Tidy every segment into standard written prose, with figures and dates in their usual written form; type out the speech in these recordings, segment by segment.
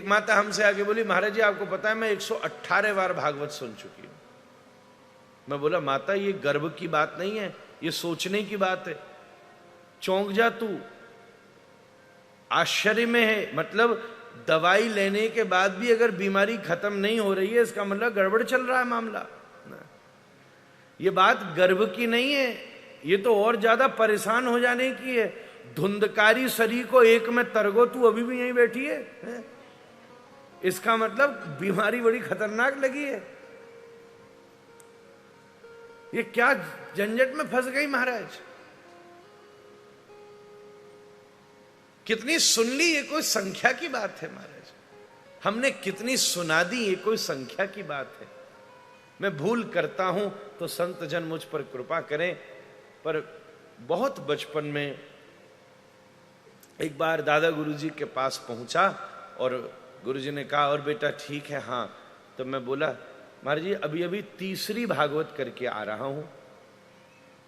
माता हमसे आगे बोली, महाराज जी आपको पता है मैं 118 बार भागवत सुन चुकी हूं। मैं बोला माता ये गर्व की बात नहीं है, ये सोचने की बात है। चौंक जा तू, आश्चर्य में है। मतलब दवाई लेने के बाद भी अगर बीमारी खत्म नहीं हो रही है, इसका मतलब गड़बड़ चल रहा है मामला। ये बात गर्व की नहीं है, ये तो और ज्यादा परेशान हो जाने की है। धुंधकारी शरीर को एक में तरगो, तू अभी भी यहीं बैठी है? इसका मतलब बीमारी बड़ी खतरनाक लगी है। ये क्या झंझट में फंस गई महाराज। कितनी सुन ली, ये कोई संख्या की बात है महाराज। हमने कितनी सुना दी, ये कोई संख्या की बात है। मैं भूल करता हूं तो संत जन मुझ पर कृपा करें। पर बहुत बचपन में एक बार दादा गुरुजी के पास पहुंचा और गुरुजी ने कहा और बेटा ठीक है? हाँ। तो मैं बोला महाराज जी अभी अभी तीसरी भागवत करके आ रहा हूं।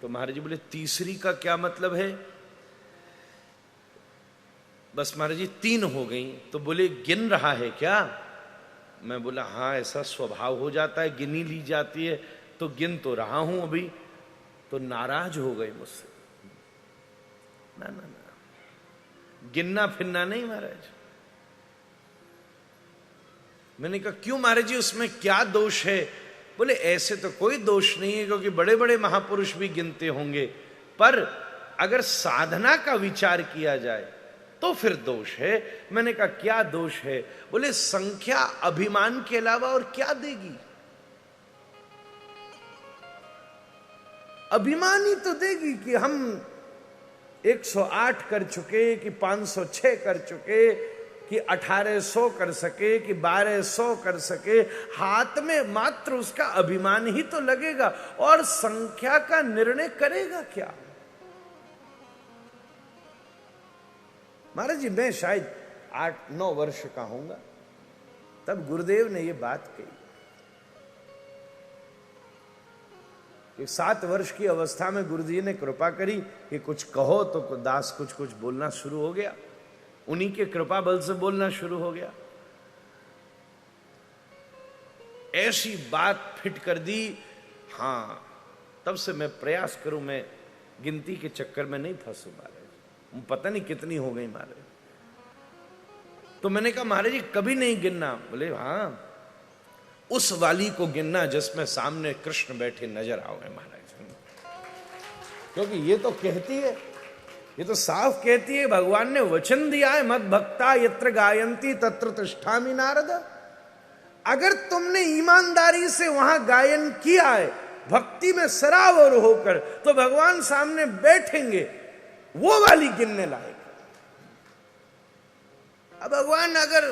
तो महाराज जी बोले तीसरी का क्या मतलब है? बस महाराज जी 3 हो गई। तो बोले गिन रहा है क्या? मैं बोला हाँ ऐसा स्वभाव हो जाता है, गिनी ली जाती है, तो गिन तो रहा हूं अभी। तो नाराज हो गए मुझसे। ना ना ना, गिनना फिरना नहीं महाराज। मैंने कहा क्यों महाराज जी उसमें क्या दोष है? बोले ऐसे तो कोई दोष नहीं है, क्योंकि बड़े बड़े महापुरुष भी गिनते होंगे, पर अगर साधना का विचार किया जाए तो फिर दोष है। मैंने कहा क्या दोष है? बोले संख्या अभिमान के अलावा और क्या देगी? अभिमान ही तो देगी कि हम 108 कर चुके, कि 506 कर चुके, कि 1800 कर सके, कि 1200 कर सके। हाथ में मात्र उसका अभिमान ही तो लगेगा, और संख्या का निर्णय करेगा क्या? महाराज जी मैं शायद 8-9 वर्ष का होऊंगा, तब गुरुदेव ने ये बात कही कि 7 वर्ष की अवस्था में गुरुजी ने कृपा करी कि कुछ कहो, तो दास कुछ कुछ बोलना शुरू हो गया। उन्हीं के कृपा बल से बोलना शुरू हो गया। ऐसी बात फिट कर दी। हाँ, तब से मैं प्रयास करूं, मैं गिनती के चक्कर में नहीं फंसू महाराज। पता नहीं कितनी हो गई महाराज। तो मैंने कहा महाराज जी कभी नहीं गिनना। बोले हाँ उस वाली को गिनना जिसमें सामने कृष्ण बैठे नजर आओगे महाराज। क्योंकि ये तो कहती है, ये तो साफ कहती है, भगवान ने वचन दिया है मद भक्ता यत्र गायंती तत्र तिष्ठामि नारद। अगर तुमने ईमानदारी से वहां गायन किया है, भक्ति में सरावर होकर, तो भगवान सामने बैठेंगे। वो वाली गिनने लायक। अब भगवान अगर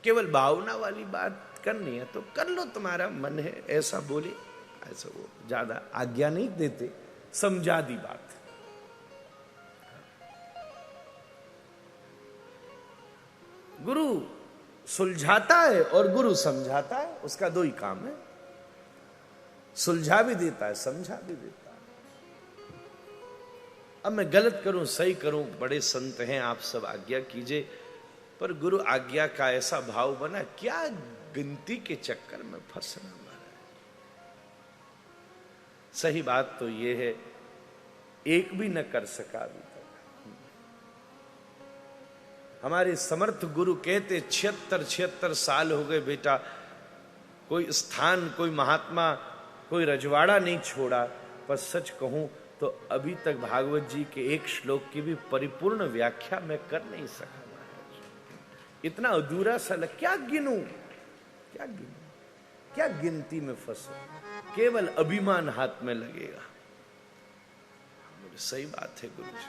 केवल भावना वाली बात करनी है तो कर लो, तुम्हारा मन है ऐसा बोले, ऐसा वो ज्यादा आज्ञा नहीं देते, समझा दी बात। गुरु सुलझाता है और गुरु समझाता है, उसका 2 ही काम है। सुलझा भी देता है, समझा भी देता है। अब मैं गलत करूं सही करूं, बड़े संत हैं, आप सब आज्ञा कीजिए, पर गुरु आज्ञा का ऐसा भाव बना, क्या गिनती के चक्कर में फंसना महाराज। सही बात तो ये है, एक भी न कर सका अभी तक। हमारे समर्थ गुरु कहते 76 साल हो गए बेटा, कोई स्थान, कोई महात्मा, कोई रजवाड़ा नहीं छोड़ा। पर सच कहूं तो अभी तक भागवत जी के एक श्लोक की भी परिपूर्ण व्याख्या मैं कर नहीं सका महाराज। इतना अधूरा सा लग, क्या गिनूं, क्या गिनूं, क्या गिनती में फंसो, केवल अभिमान हाथ में लगेगा। सही बात है गुरु जी।